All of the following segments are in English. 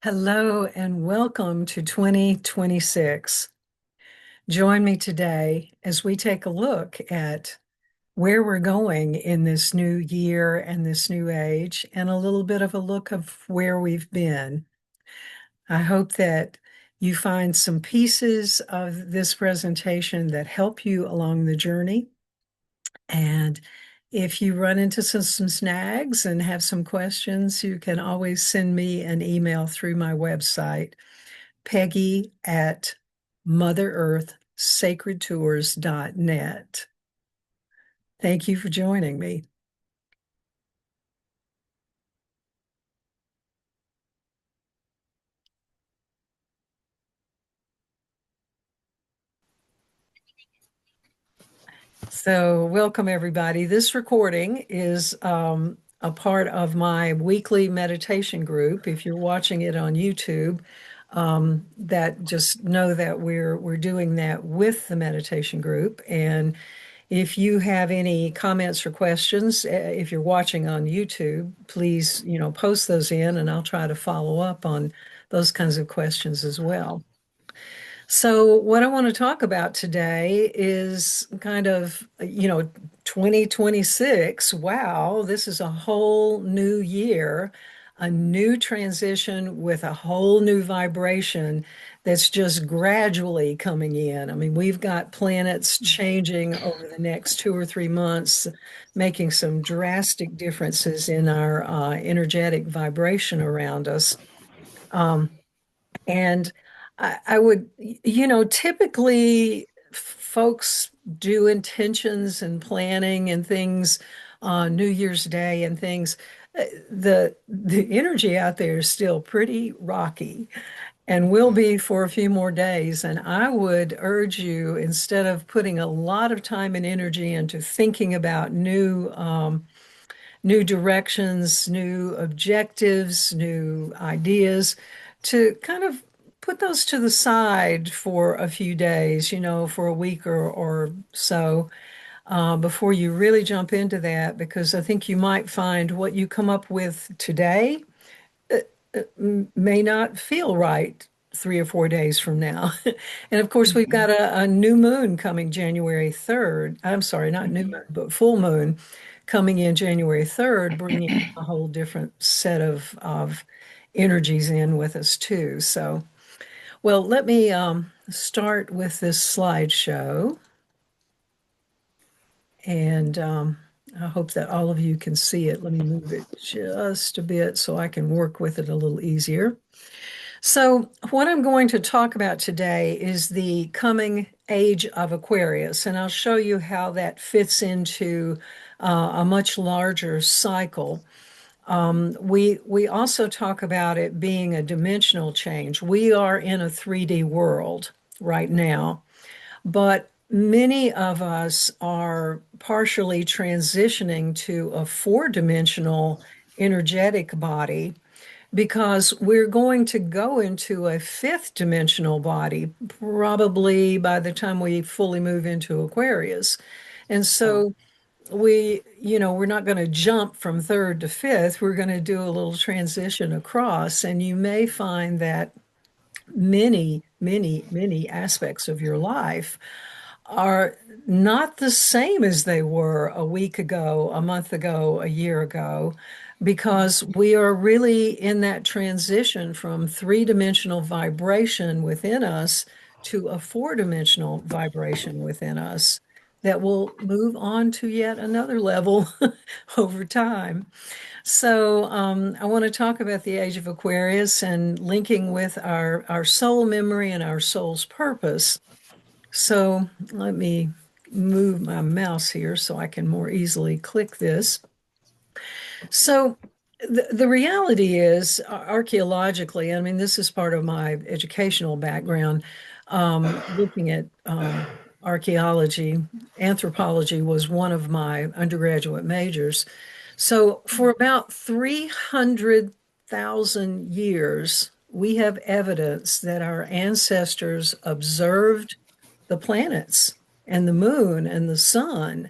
Hello and welcome to 2026. Join me today as we take a look at where we're going in this new year and this new age, and a little bit of a look of where we've been. I hope that you find some pieces of this presentation that help you along the journey. And if you run into some snags and have some questions, you can always send me an email through my website, Peggy at MotherEarthSacredTours.net. Thank you for joining me. So, welcome everybody. This recording is a part of my weekly meditation group. If you're watching it on YouTube, that just know that we're doing that with the meditation group. And if you have any comments or questions, if you're watching on YouTube, please, post those in and I'll try to follow up on those kinds of questions as well. So, what I want to talk about today is kind of, 2026. Wow, this is a whole new year, a new transition with a whole new vibration that's just gradually coming in. I mean, we've got planets changing over the next 2 or 3 months, making some drastic differences in our energetic vibration around us. Um, and I would, typically folks do intentions and planning and things on New Year's Day and things. The energy out there is still pretty rocky and will be for a few more days. And I would urge you, instead of putting a lot of time and energy into thinking about new directions, new objectives, new ideas, to kind of put those to the side for a few days, for a week or so, before you really jump into that, because I think you might find what you come up with today may not feel right 3 or 4 days from now. And of course, we've got a new moon coming January 3rd. I'm sorry, not new moon, but full moon coming in January 3rd, bringing a whole different set of energies in with us too. So, well, let me start with this slideshow. And I hope that all of you can see it. Let me move it just a bit so I can work with it a little easier. So, what I'm going to talk about today is the coming age of Aquarius, and I'll show you how that fits into a much larger cycle. We also talk about it being a dimensional change. We are in a 3D world right now, but many of us are partially transitioning to a four-dimensional energetic body because we're going to go into a fifth dimensional body probably by the time we fully move into Aquarius. And so we're not going to jump from third to fifth. We're going to do a little transition across. And you may find that many, many, many aspects of your life are not the same as they were a week ago, a month ago, a year ago, because we are really in that transition from three-dimensional vibration within us to a four-dimensional vibration within us that will move on to yet another level over time. So I want to talk about the Age of Aquarius and linking with our soul memory and our soul's purpose. So let me move my mouse here so I can more easily click this. So the reality is, archaeologically, I mean, this is part of my educational background, looking at archaeology. Anthropology was one of my undergraduate majors. So for about 300,000 years, we have evidence that our ancestors observed the planets and the moon and the sun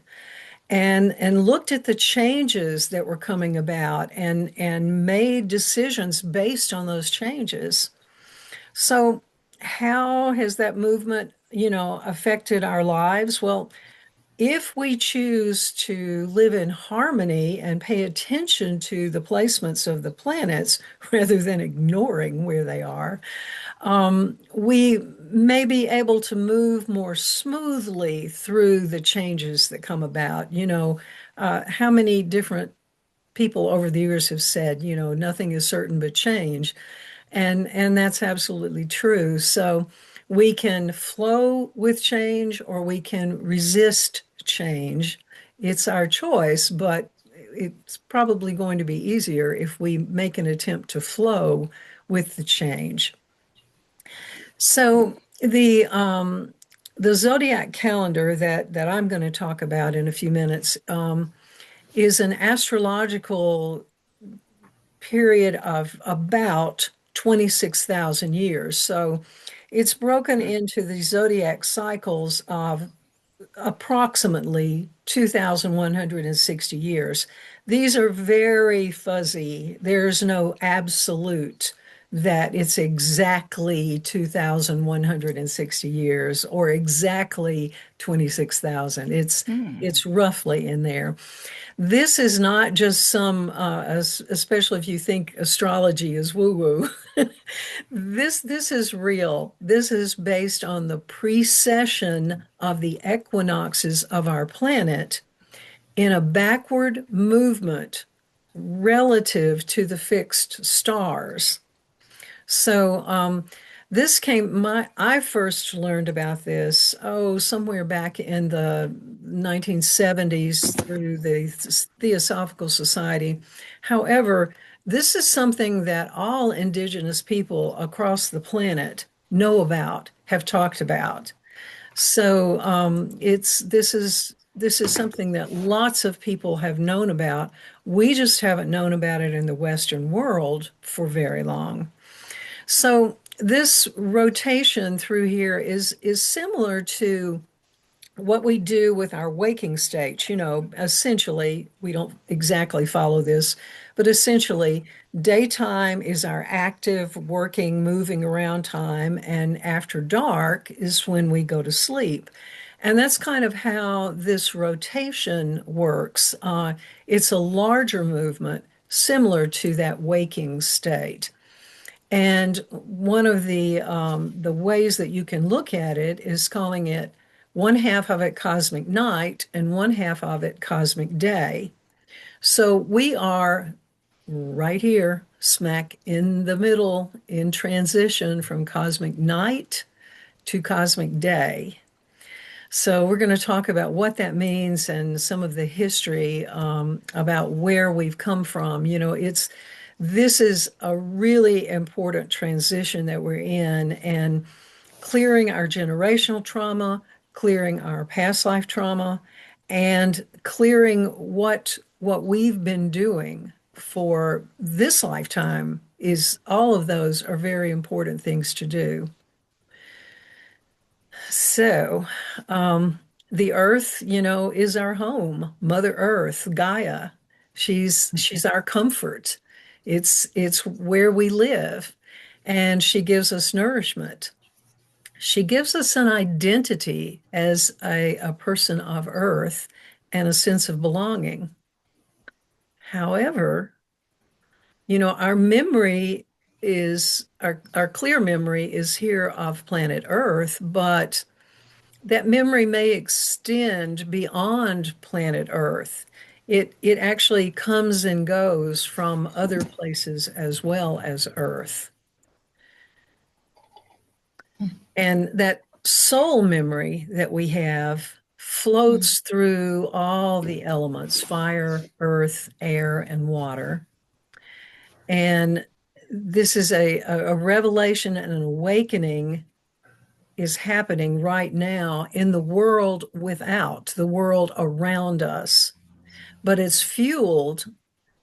and looked at the changes that were coming about and made decisions based on those changes. So how has that movement, affected our lives? Well, if we choose to live in harmony and pay attention to the placements of the planets rather than ignoring where they are, we may be able to move more smoothly through the changes that come about. How many different people over the years have said, nothing is certain but change. And that's absolutely true. So we can flow with change or we can resist change. It's our choice, but it's probably going to be easier if we make an attempt to flow with the change. So the zodiac calendar that I'm going to talk about in a few minutes is an astrological period of about 26,000 years. So it's broken into the zodiac cycles of approximately 2,160 years. These are very fuzzy. There's no absolute that it's exactly 2,160 years or exactly 26,000. It's roughly in there. This is not just especially if you think astrology is woo-woo. This is real. This is based on the precession of the equinoxes of our planet in a backward movement relative to the fixed stars. So this I first learned about this, somewhere back in the 1970s through the Theosophical Society. However, this is something that all indigenous people across the planet know about, have talked about. So this is something that lots of people have known about. We just haven't known about it in the Western world for very long. So this rotation through here is similar to what we do with our waking state. Essentially, we don't exactly follow this, but essentially, daytime is our active, working, moving around time, and after dark is when we go to sleep. And that's kind of how this rotation works. It's a larger movement, similar to that waking state. And one of the ways that you can look at it is calling it one half of it cosmic night and one half of it cosmic day. So we are right here, smack in the middle, in transition from cosmic night to cosmic day. So we're going to talk about what that means and some of the history about where we've come from. This is a really important transition that we're in, and clearing our generational trauma, clearing our past life trauma, and clearing what we've been doing for this lifetime is all of those are very important things to do. So, the earth, is our home. Mother Earth, Gaia. She's our comfort. It's where we live, and she gives us nourishment. She gives us an identity as a person of Earth and a sense of belonging. However, our memory is our clear memory is here of planet Earth, but that memory may extend beyond planet Earth. It actually comes and goes from other places as well as Earth. And that soul memory that we have floats through all the elements, fire, earth, air, and water. And this is a revelation and an awakening is happening right now in the world without, the world around us. But it's fueled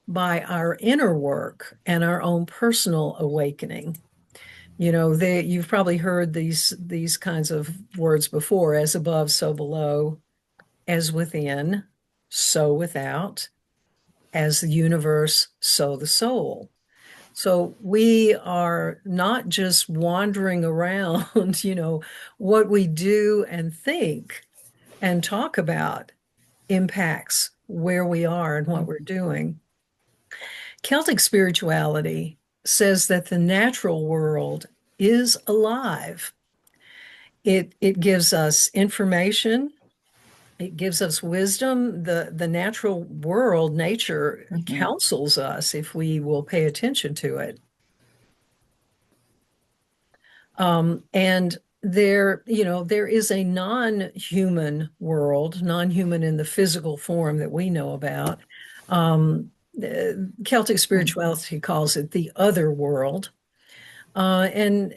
by our inner work and our own personal awakening. You've probably heard these kinds of words before, as above, so below, as within. so without, as the universe, so the soul. So we are not just wandering around, what we do and think and talk about impacts where we are and what we're doing. Celtic spirituality says that the natural world is alive. It gives us information, it gives us wisdom. The natural world, nature, Hmm. counsels us if we will pay attention to it. And there is a non-human world, non-human in the physical form that we know about. Celtic spirituality calls it the other world. And,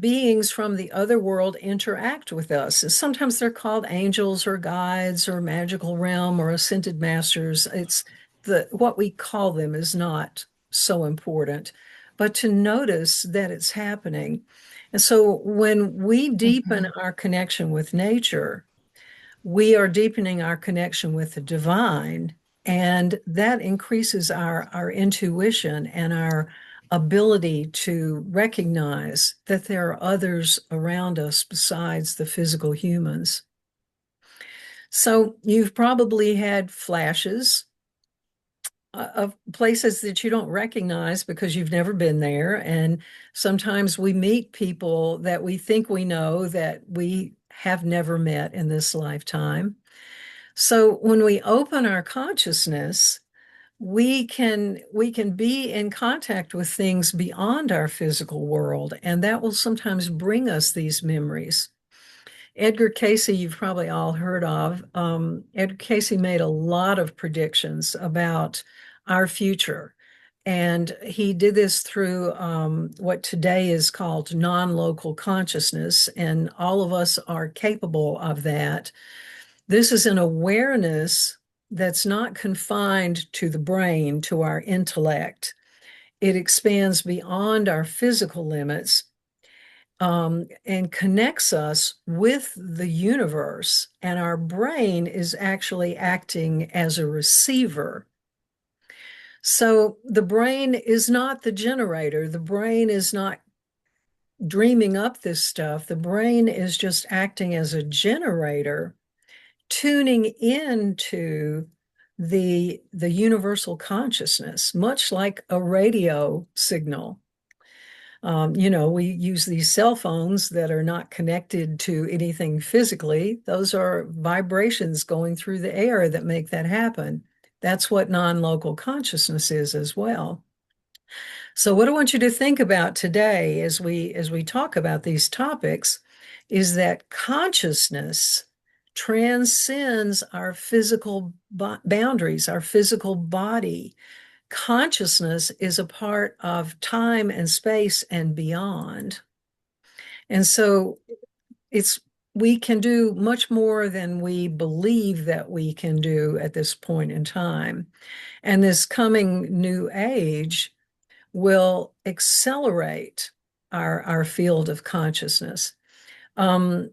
beings from the other world interact with us. Sometimes they're called angels or guides or magical realm or ascended masters. It's what we call them is not so important, but to notice that it's happening. And so when we deepen Hmm. our connection with nature, we are deepening our connection with the divine, and that increases our intuition and our ability to recognize that there are others around us besides the physical humans. So you've probably had flashes of places that you don't recognize because you've never been there. And sometimes we meet people that we think we know that we have never met in this lifetime. So when we open our consciousness, we can be in contact with things beyond our physical world, and that will sometimes bring us these memories. Edgar Cayce, you've probably all heard of. Edgar Cayce made a lot of predictions about our future. And he did this through what today is called non-local consciousness, and all of us are capable of that. This is an awareness that's not confined to the brain, to our intellect. It expands beyond our physical limits, and connects us with the universe. And our brain is actually acting as a receiver. So the brain is not the generator. The brain is not dreaming up this stuff. The brain is just acting as a generator, tuning into the universal consciousness, much like a radio signal. We use these cell phones that are not connected to anything physically. Those are vibrations going through the air that make that happen. That's what non-local consciousness is as well. So what I want you to think about today as we talk about these topics is that consciousness transcends our physical boundaries, our physical body. Consciousness is a part of time and space and beyond. And so it's we can do much more than we believe that we can do at this point in time. And this coming new age will accelerate our field of consciousness. Um,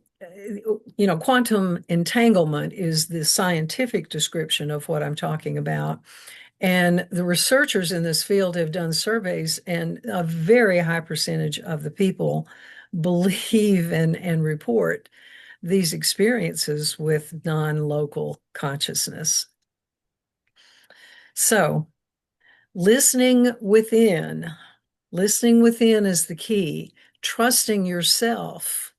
Quantum entanglement is the scientific description of what I'm talking about. And the researchers in this field have done surveys, and a very high percentage of the people believe and report these experiences with non-local consciousness. So, listening within, listening within is the key, trusting yourself,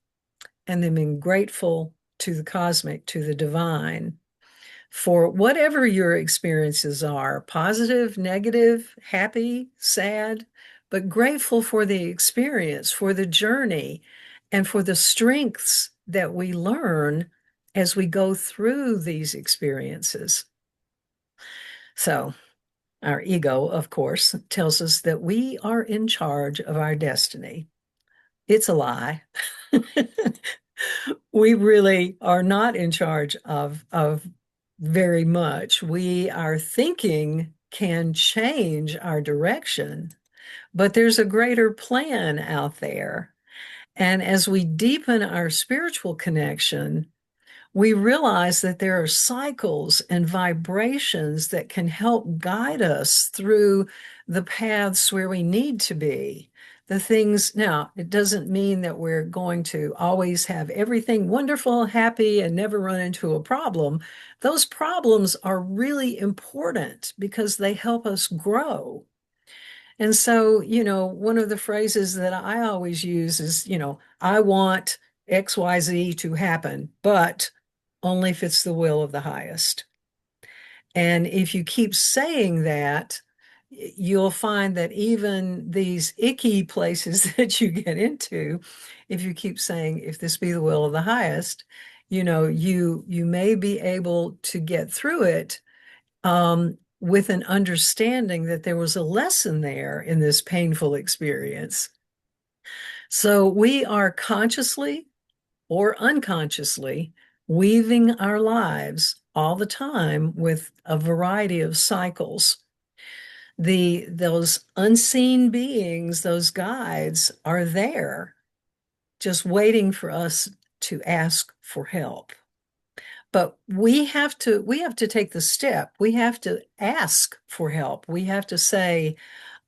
and then being grateful to the cosmic, to the divine, for whatever your experiences are, positive, negative, happy, sad, but grateful for the experience, for the journey, and for the strengths that we learn as we go through these experiences. So, our ego, of course, tells us that we are in charge of our destiny. It's a lie. We really are not in charge of very much. Our thinking can change our direction, but there's a greater plan out there. And as we deepen our spiritual connection, we realize that there are cycles and vibrations that can help guide us through the paths where we need to be. The things, now, it doesn't mean that we're going to always have everything wonderful, happy, and never run into a problem. Those problems are really important because they help us grow. And so, one of the phrases that I always use is, I want XYZ to happen, but only if it's the will of the highest. And if you keep saying that, you'll find that even these icky places that you get into, if you keep saying, if this be the will of the highest, you may be able to get through it with an understanding that there was a lesson there in this painful experience. So we are consciously or unconsciously weaving our lives all the time with a variety of cycles. Those unseen beings, those guides, are there just waiting for us to ask for help. But we have to take the step. We have to ask for help. We have to say,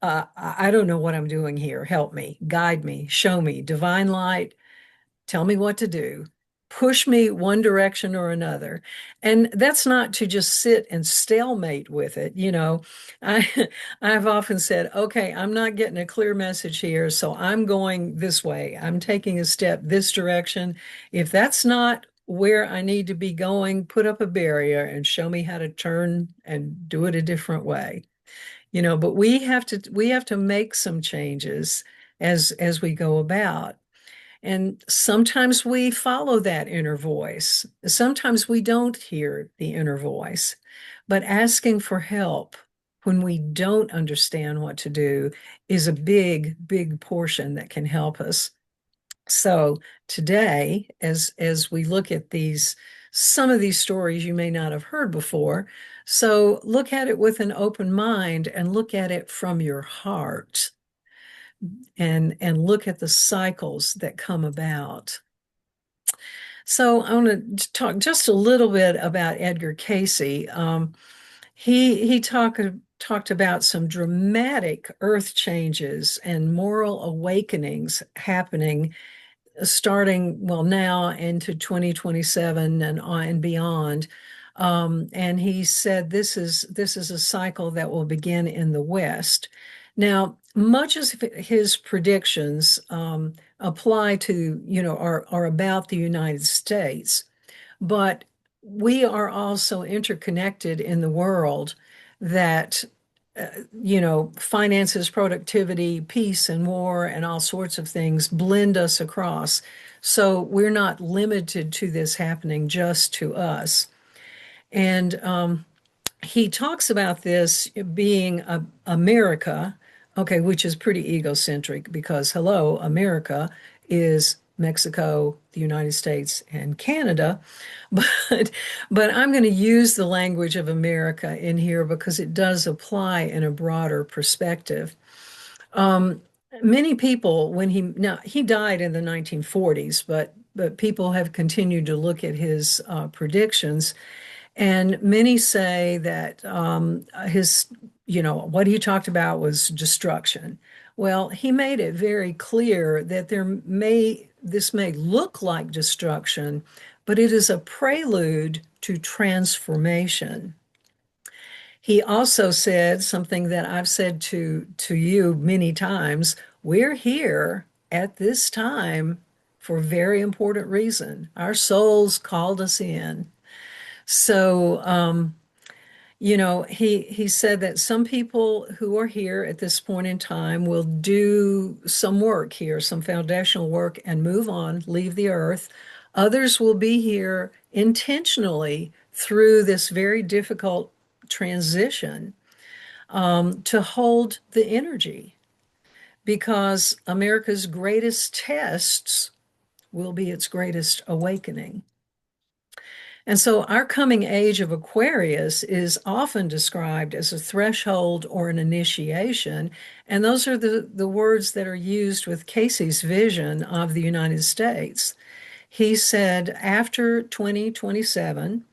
I don't know what I'm doing here. Help me, guide me, show me, divine light, tell me what to do. Push me one direction or another. And that's not to just sit and stalemate with it. I, I've often said, okay, I'm not getting a clear message here, so I'm going this way. I'm taking a step this direction. If that's not where I need to be going, put up a barrier and show me how to turn and do it a different way. But we have to make some changes as we go about. And sometimes we follow that inner voice. Sometimes we don't hear the inner voice. But asking for help when we don't understand what to do is a big, big portion that can help us. So today, as we look at some of these stories you may not have heard before, so look at it with an open mind and look at it from your heart and look at the cycles that come about. So I want to talk just a little bit about Edgar Cayce. He talked about some dramatic earth changes and moral awakenings happening starting, well, now into 2027 and beyond. And he said this is a cycle that will begin in the West. Now, much of his predictions apply to, are about the United States, but we are also interconnected in the world that finances, productivity, peace, and war, and all sorts of things blend us across. So we're not limited to this happening just to us. And he talks about this being America, okay, which is pretty egocentric because, hello, America is Mexico, the United States, and Canada. But I'm going to use the language of America in here because it does apply in a broader perspective. Um, Many people, now he died in the 1940s, but people have continued to look at his predictions, and many say that what he talked about was destruction. Well, he made it very clear that this may look like destruction, but it is a prelude to transformation. He also said something that I've said to you many times. We're here at this time for a very important reason. Our souls called us in. So, he said that some people who are here at this point in time will do some work here, some foundational work, and move on, leave the earth. Others will be here intentionally through this very difficult transition to hold the energy because America's greatest tests will be its greatest awakening. And so our coming age of Aquarius is often described as a threshold or an initiation. And those are the words that are used with Casey's vision of the United States. He said after 2027,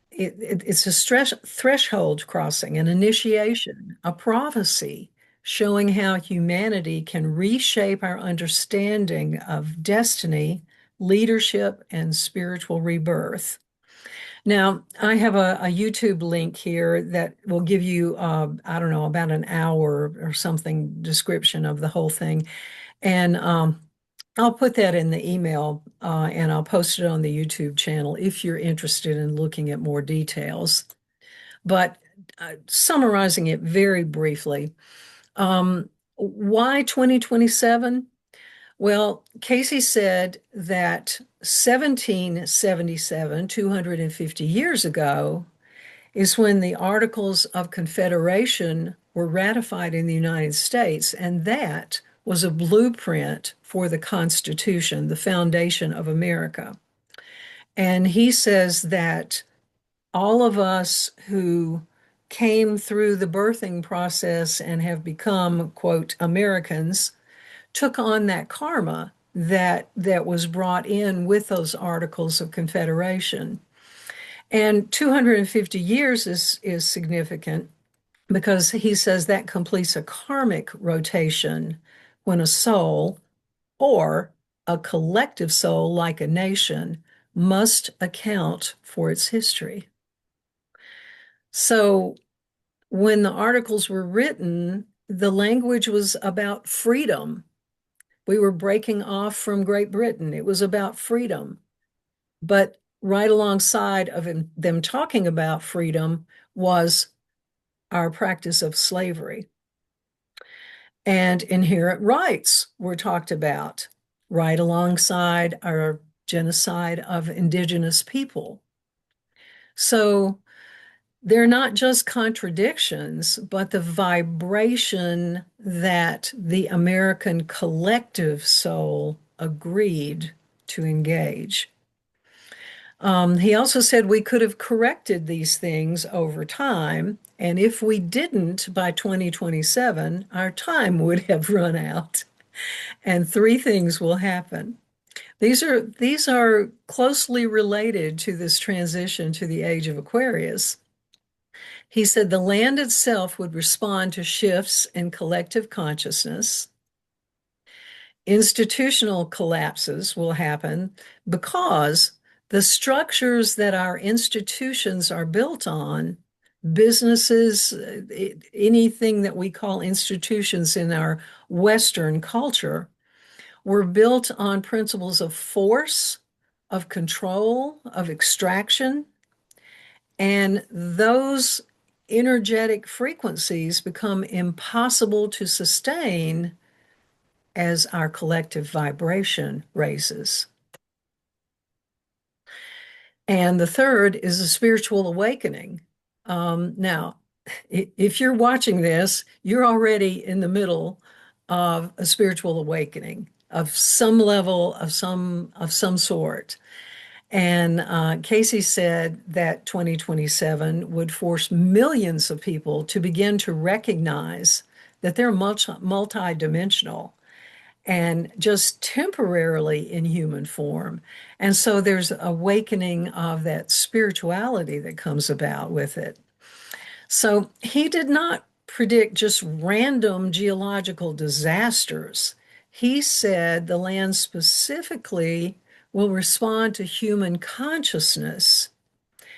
it's a stress threshold crossing, an initiation, a prophecy showing how humanity can reshape our understanding of destiny, leadership, and spiritual rebirth. Now, I have a YouTube link here that will give you, I don't know, about an hour or something description of the whole thing. And I'll put that in the email and I'll post it on the YouTube channel if you're interested in looking at more details. But summarizing it very briefly, why 2027? Well, Casey said that 1777, 250 years ago, is when the Articles of Confederation were ratified in the United States, and that was a blueprint for the Constitution, the foundation of America. And he says that all of us who came through the birthing process and have become, quote, Americans, took on that karma that was brought in with those Articles of Confederation. And 250 years is significant because he says that completes a karmic rotation when a soul or a collective soul, like a nation, must account for its history. So when the articles were written, the language was about freedom. We were breaking off from Great Britain. It was about freedom. But right alongside of them talking about freedom was our practice of slavery. And inherent rights were talked about right alongside our genocide of indigenous people. So they're not just contradictions, but the vibration that the American collective soul agreed to engage. He also said we could have corrected these things over time, and if we didn't by 2027, our time would have run out. And three things will happen. These are closely related to this transition to the age of Aquarius. He said the land itself would respond to shifts in collective consciousness. Institutional collapses will happen because the structures that our institutions are built on, businesses, anything that we call institutions in our Western culture, were built on principles of force, of control, of extraction. And those energetic frequencies become impossible to sustain as our collective vibration raises. And the third is a spiritual awakening. Now, if you're watching this, you're already in the middle of a spiritual awakening of some level, of some sort. And Casey said that 2027 would force millions of people to begin to recognize that they're multi-dimensional and just temporarily in human form. And so there's awakening of that spirituality that comes about with it. So he did not predict just random geological disasters. He said the land specifically will respond to human consciousness.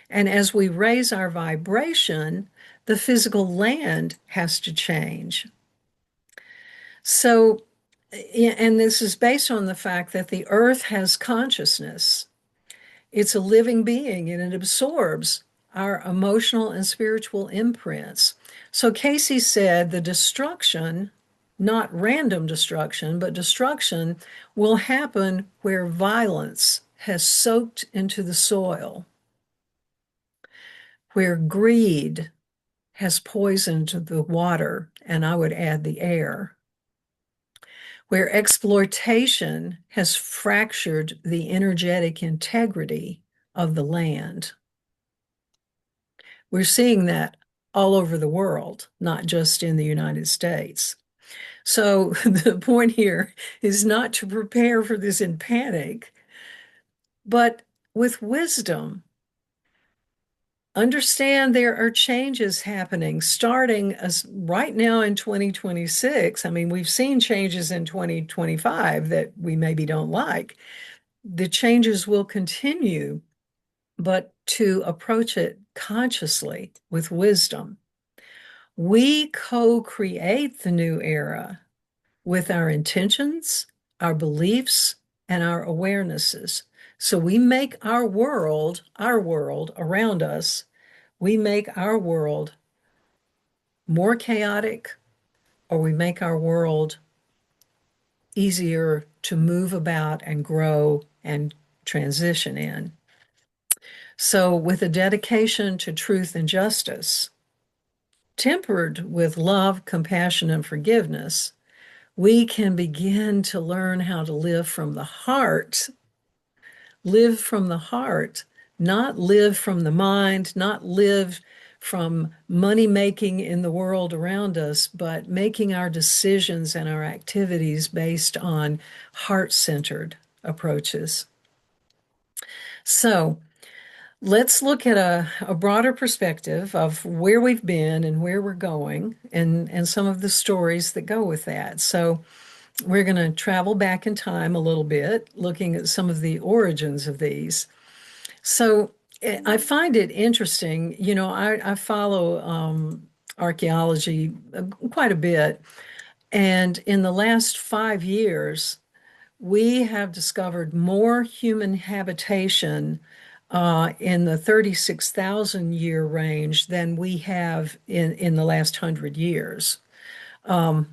And as we raise our vibration, the physical land has to change. So, and this is based on the fact that the earth has consciousness. It's a living being and it absorbs our emotional and spiritual imprints. So Casey said the destruction, not random destruction, but destruction will happen where violence has soaked into the soil, where greed has poisoned the water, and I would add the air, where exploitation has fractured the energetic integrity of the land. We're seeing that all over the world, not just in the United States. So the point here is not to prepare for this in panic, But with wisdom, understand there are changes happening starting as right now in 2026. I mean, we've seen changes in 2025 that we maybe don't like. The changes will continue, but to approach it consciously with wisdom. We co-create the new era with our intentions, our beliefs, and our awarenesses. So we make our world around us, we make our world more chaotic, or we make our world easier to move about and grow and transition in. So, with a dedication to truth and justice, tempered with love, compassion, and forgiveness, we can begin to learn how to live from the heart, not live from the mind, not live from money making in the world around us, but making our decisions and our activities based on heart-centered approaches. So let's look at a broader perspective of where we've been and where we're going and some of the stories that go with that. So we're going to travel back in time a little bit, looking at some of the origins of these. So I find it interesting. I follow archaeology quite a bit. And in the last 5 years, we have discovered more human habitation in the 36,000 year range than we have in the last 100 years. And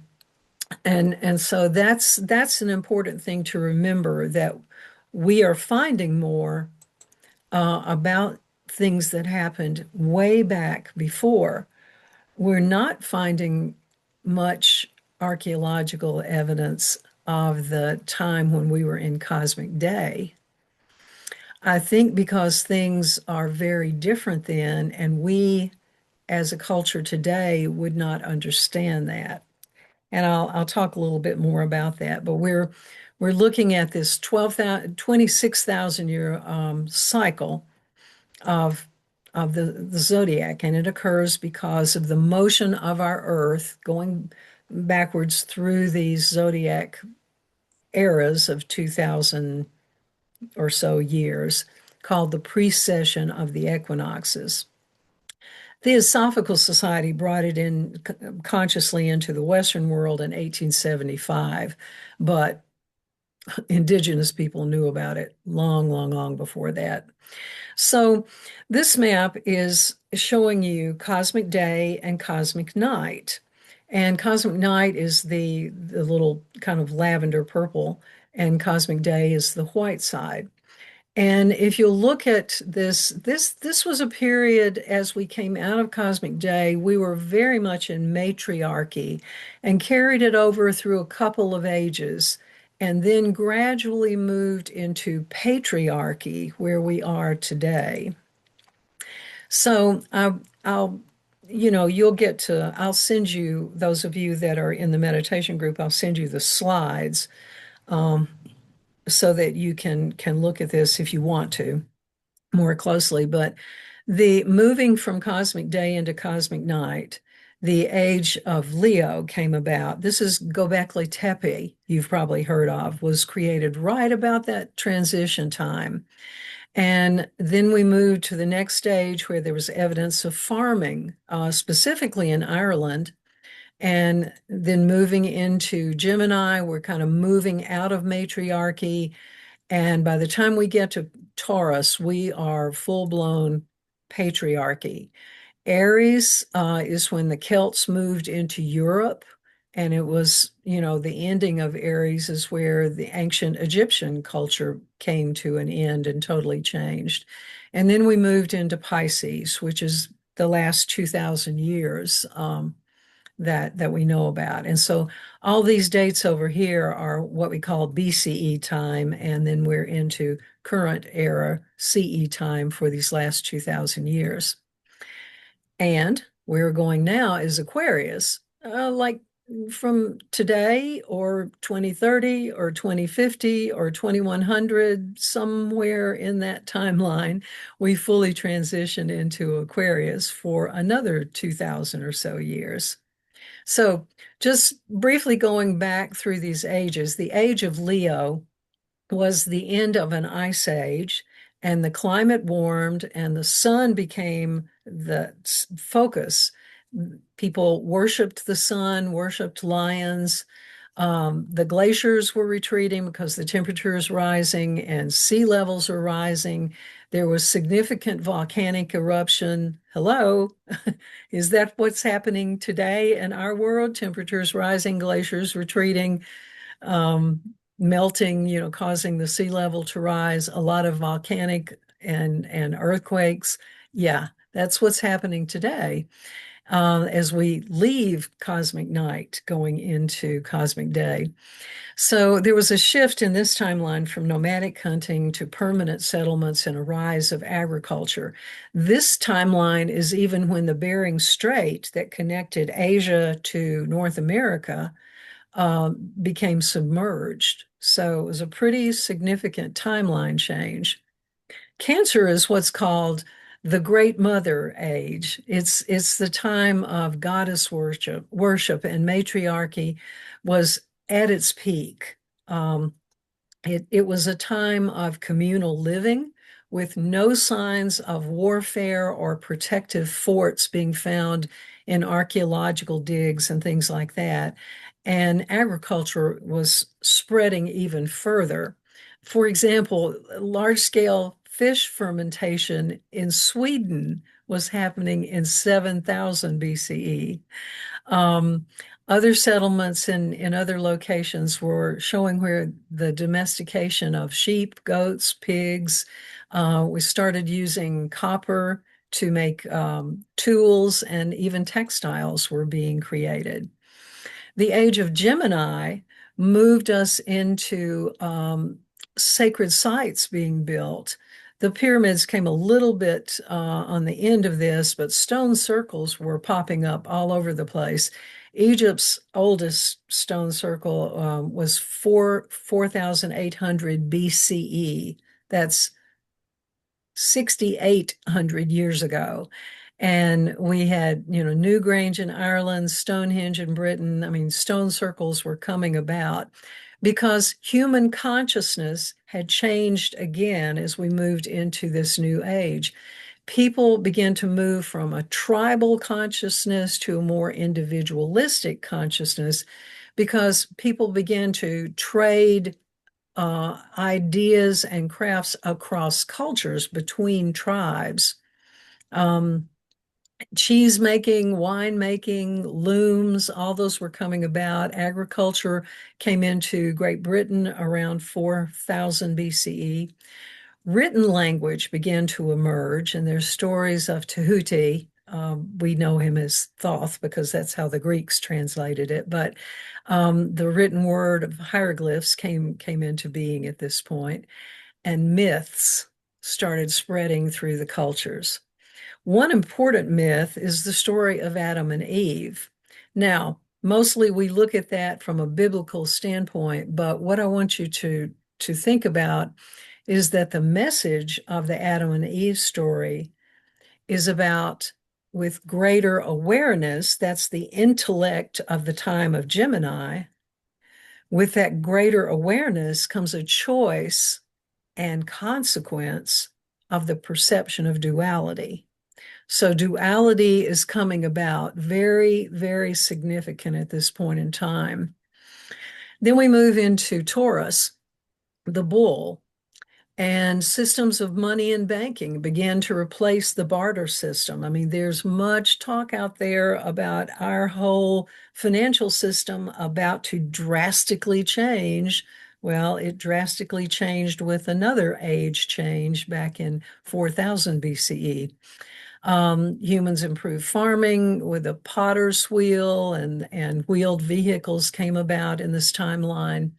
so that's an important thing to remember, that we are finding more about things that happened way back before. We're not finding much archaeological evidence of the time when we were in cosmic day. I think because things are very different then, and we as a culture today would not understand that. And I'll talk a little bit more about that. But we're looking at this 26,000 year cycle of the zodiac, and it occurs because of the motion of our Earth going backwards through these zodiac eras of 2,000 or so years, called the precession of the equinoxes. The Theosophical Society brought it in consciously into the Western world in 1875, but indigenous people knew about it long, long, long before that. So this map is showing you cosmic day and cosmic night. And cosmic night is the little kind of lavender purple, and cosmic day is the white side. And if you look at this was a period as we came out of cosmic day, we were very much in matriarchy and carried it over through a couple of ages, and then gradually moved into patriarchy where we are today. So I'll you'll get to, I'll send you, those of you that are in the meditation group, I'll send you the slides so that you can look at this if you want to more closely. But the moving from cosmic day into cosmic night, the age of Leo came about. This is Göbekli Tepe, you've probably heard of, was created right about that transition time. And then we moved to the next stage where there was evidence of farming, specifically in Ireland. And then moving into Gemini, we're kind of moving out of matriarchy. And by the time we get to Taurus, we are full-blown patriarchy. Aries is when the Celts moved into Europe, and it was, the ending of Aries is where the ancient Egyptian culture came to an end and totally changed. And then we moved into Pisces, which is the last 2,000 years that we know about. And so all these dates over here are what we call BCE time, and then we're into current era CE time for these last 2,000 years. And where we're going now is Aquarius, like from today or 2030 or 2050 or 2100, somewhere in that timeline, we fully transition into Aquarius for another 2000 or so years. So, just briefly going back through these ages, the age of Leo was the end of an ice age, and the climate warmed, and the sun became the focus. People worshiped the sun, worshiped lions. The glaciers were retreating because the temperature is rising and sea levels are rising. There was significant volcanic eruption. Hello, is that what's happening today in our world? Temperatures rising, glaciers retreating, um, melting, causing the sea level to rise, a lot of volcanic and earthquakes. Yeah, that's what's happening today, as we leave cosmic night going into cosmic day. So there was a shift in this timeline from nomadic hunting to permanent settlements and a rise of agriculture. This timeline is even when the Bering Strait that connected Asia to North America became submerged. So it was a pretty significant timeline change. Cancer is what's called the Great Mother Age. It's the time of goddess worship and matriarchy was at its peak. Um, it was a time of communal living with no signs of warfare or protective forts being found in archaeological digs and things like that. And agriculture was spreading even further. For example, large-scale fish fermentation in Sweden was happening in 7000 BCE. Um, Other settlements in other locations were showing where the domestication of sheep, goats, pigs. We started using copper to make tools, and even textiles were being created. The age of Gemini moved us into sacred sites being built. The pyramids came a little bit on the end of this, but stone circles were popping up all over the place. Egypt's oldest stone circle was 4,800 BCE. That's 6,800 years ago. And we had, Newgrange in Ireland, Stonehenge in Britain. I mean, stone circles were coming about because human consciousness had changed again as we moved into this new age. People began to move from a tribal consciousness to a more individualistic consciousness because people began to trade ideas and crafts across cultures between tribes. Um, Cheese making, wine making, looms, all those were coming about. Agriculture came into Great Britain around 4000 BCE. Written language began to emerge, and there's stories of Tahuti. We know him as Thoth because that's how the Greeks translated it. But the written word of hieroglyphs came into being at this point, and myths started spreading through the cultures. One important myth is the story of Adam and Eve. Now, mostly we look at that from a biblical standpoint, but what I want you to think about is that the message of the Adam and Eve story is about, with greater awareness, that's the intellect of the time of Gemini. With that greater awareness comes a choice and consequence of the perception of duality. So duality is coming about, very, very significant at this point in time. Then we move into Taurus, the bull, and systems of money and banking began to replace the barter system. I mean, there's much talk out there about our whole financial system about to drastically change. Well, it drastically changed with another age change back in 4000 BCE. Humans improved farming with a potter's wheel, and wheeled vehicles came about in this timeline.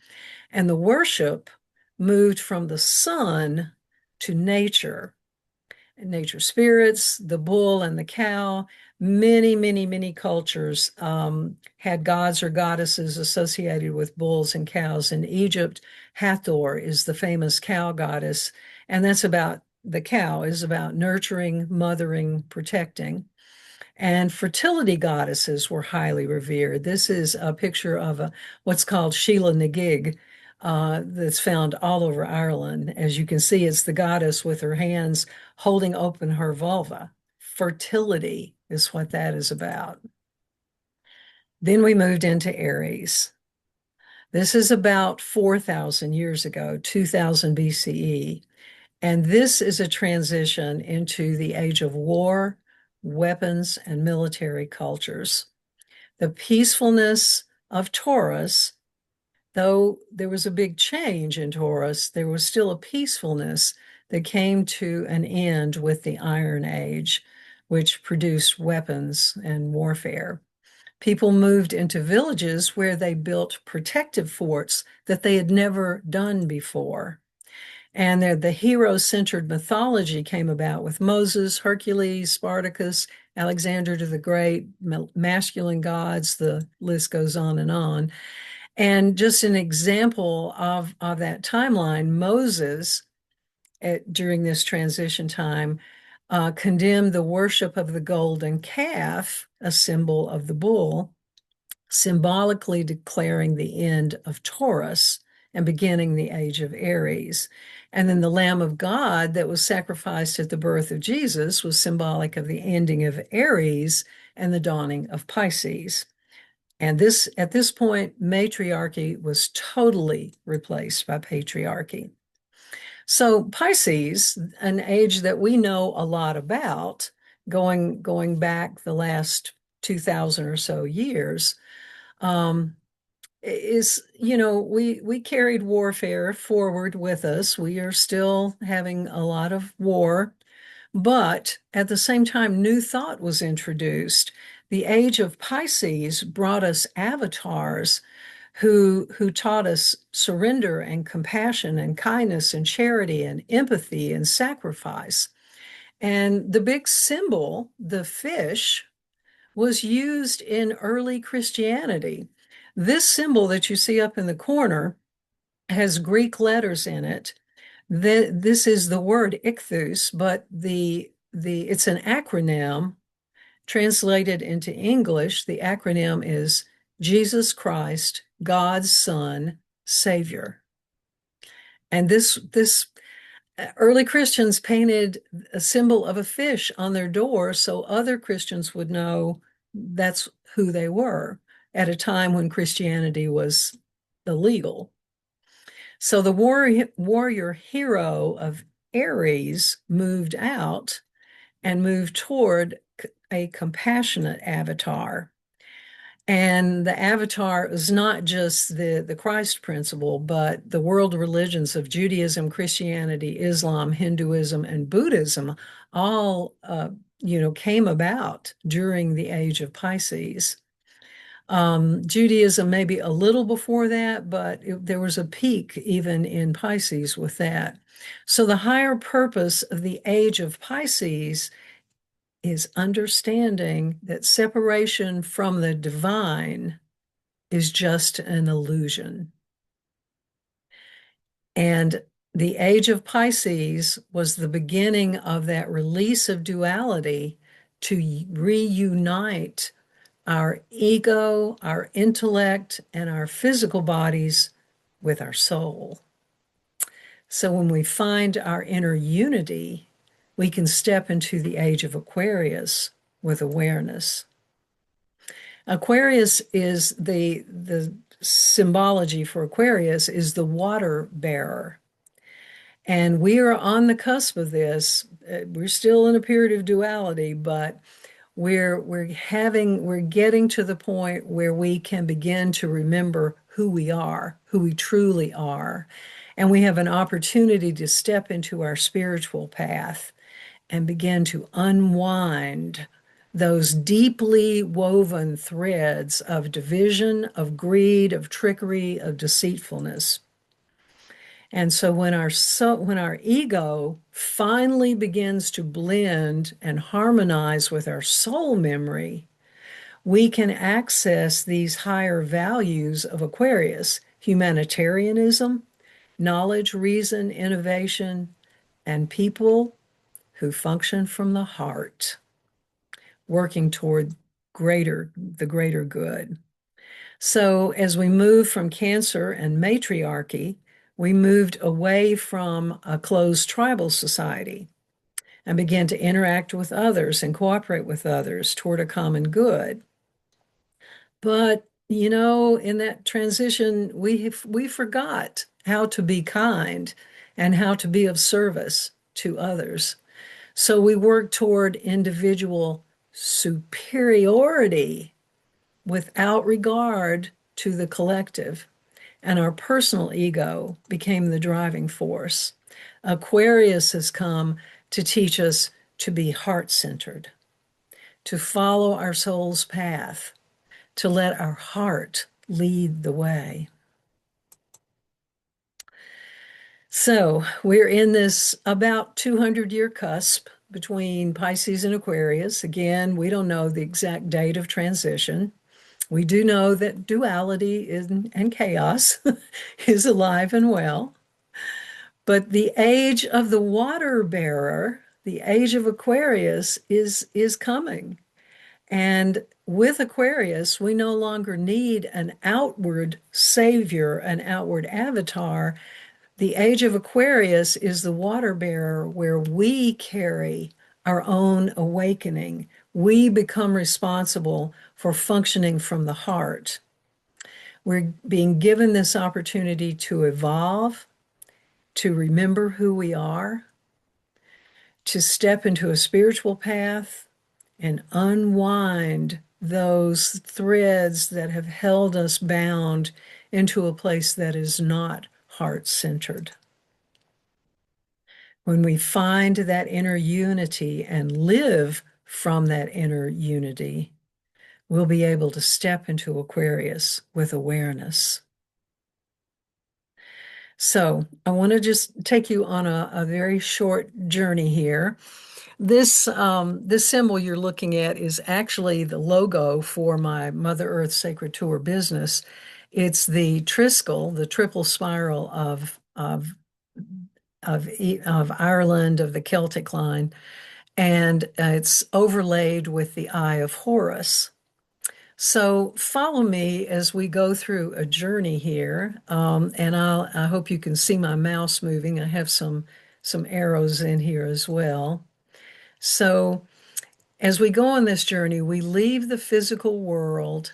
And the worship moved from the sun to nature. nature spirits, the bull and the cow. Many, many, many cultures had gods or goddesses associated with bulls and cows. In Egypt, Hathor is the famous cow goddess, and that's about the cow is about nurturing, mothering, protecting. And fertility goddesses were highly revered. This is a picture of what's called Sheila Nagig, that's found all over Ireland. As you can see, it's the goddess with her hands holding open her vulva. Fertility is what that is about. Then we moved into Aries. This is about 4,000 years ago, 2000 BCE. And this is a transition into the age of war, weapons, and military cultures. The peacefulness of Taurus, though there was a big change in Taurus, there was still a peacefulness that came to an end with the Iron Age, which produced weapons and warfare. People moved into villages where they built protective forts that they had never done before. And the hero-centered mythology came about with Moses, Hercules, Spartacus, Alexander the Great, masculine gods, the list goes on and on. And just an example of that timeline, Moses, during this transition time, condemned the worship of the golden calf, a symbol of the bull, symbolically declaring the end of Taurus and beginning the age of Aries. And then the Lamb of God that was sacrificed at the birth of Jesus was symbolic of the ending of Aries and the dawning of Pisces. And this, at this point, matriarchy was totally replaced by patriarchy. So Pisces, an age that we know a lot about, going back the last 2,000 or so years, is, we carried warfare forward with us. We are still having a lot of war, but at the same time, new thought was introduced. The age of Pisces brought us avatars who taught us surrender and compassion and kindness and charity and empathy and sacrifice. And the big symbol, the fish, was used in early Christianity. This symbol that you see up in the corner has Greek letters in it. This is the word ichthus, but it's an acronym translated into English. The acronym is Jesus Christ, God's Son, Savior. And this early Christians painted a symbol of a fish on their door so other Christians would know that's who they were at a time when Christianity was illegal. So the warrior hero of Aries moved out and moved toward a compassionate avatar. And the avatar is not just the Christ principle, but the world religions of Judaism, Christianity, Islam, Hinduism, and Buddhism all, came about during the age of Pisces. Judaism maybe a little before that, but there was a peak even in Pisces with that. So the higher purpose of the age of Pisces is understanding that separation from the divine is just an illusion. And the age of Pisces was the beginning of that release of duality to reunite our ego, our intellect, and our physical bodies with our soul. So when we find our inner unity, we can step into the age of Aquarius with awareness. Aquarius is the symbology for Aquarius is the water bearer. And we are on the cusp of this. We're still in a period of duality, but we're getting to the point where we can begin to remember who we truly are. And we have an opportunity to step into our spiritual path and begin to unwind those deeply woven threads of division, of greed, of trickery, of deceitfulness. And so when our ego finally begins to blend and harmonize with our soul memory, we can access these higher values of Aquarius: humanitarianism, knowledge, reason, innovation, and people who function from the heart, working toward the greater good. So as we move from Cancer and matriarchy, we moved away from a closed tribal society and began to interact with others and cooperate with others toward a common good. But, in that transition, we forgot how to be kind and how to be of service to others. So we worked toward individual superiority without regard to the collective, and our personal ego became the driving force. Aquarius has come to teach us to be heart-centered, to follow our soul's path, to let our heart lead the way. So we're in this about 200-year cusp between Pisces and Aquarius. Again, we don't know the exact date of transition. We do know that duality and chaos is alive and well. But the age of the water bearer, the age of Aquarius, is coming. And with Aquarius, we no longer need an outward savior, an outward avatar. The age of Aquarius is the water bearer where we carry our own awakening. We become responsible for functioning from the heart. We're being given this opportunity to evolve, to remember who we are, to step into a spiritual path and unwind those threads that have held us bound into a place that is not heart-centered. When we find that inner unity and live from that inner unity, we'll be able to step into Aquarius with awareness. So I want to just take you on a very short journey here. This symbol you're looking at is actually the logo for my Mother Earth Sacred Tour business. It's the Triskel, the triple spiral of Ireland, of the Celtic line, and it's overlaid with the Eye of Horus. So follow me as we go through a journey here, and I hope you can see my mouse moving. I have some arrows in here as well. So as we go on this journey, we leave the physical world,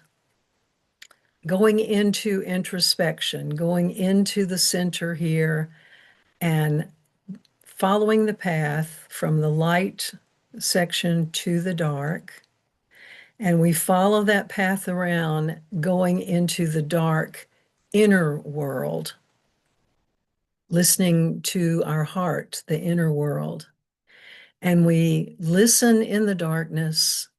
going into introspection, going into the center here, and following the path from the light section to the dark. And we follow that path around, going into the dark inner world, listening to our heart, the inner world. And we listen in the darkness.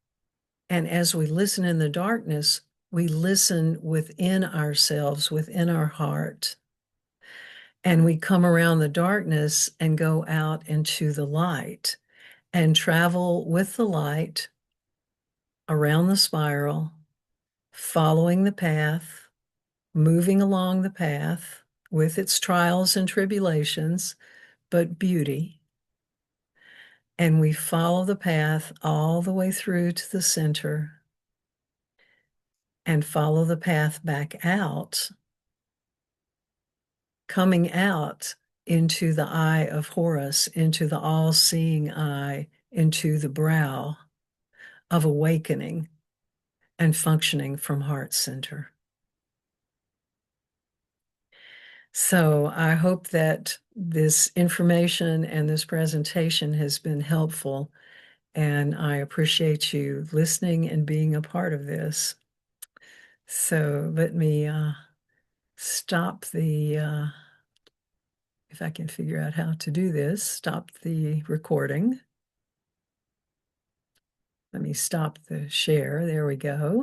And as we listen in the darkness, we listen within ourselves, within our heart. And we come around the darkness and go out into the light and travel with the light around the spiral, following the path, moving along the path with its trials and tribulations, but beauty. And we follow the path all the way through to the center and follow the path back out, coming out into the Eye of Horus, into the all-seeing eye, into the brow of awakening and functioning from heart center. So I hope that this information and this presentation has been helpful, and I appreciate you listening and being a part of this. So let me stop if I can figure out how to do this, stop the recording. Let me stop the share. There we go.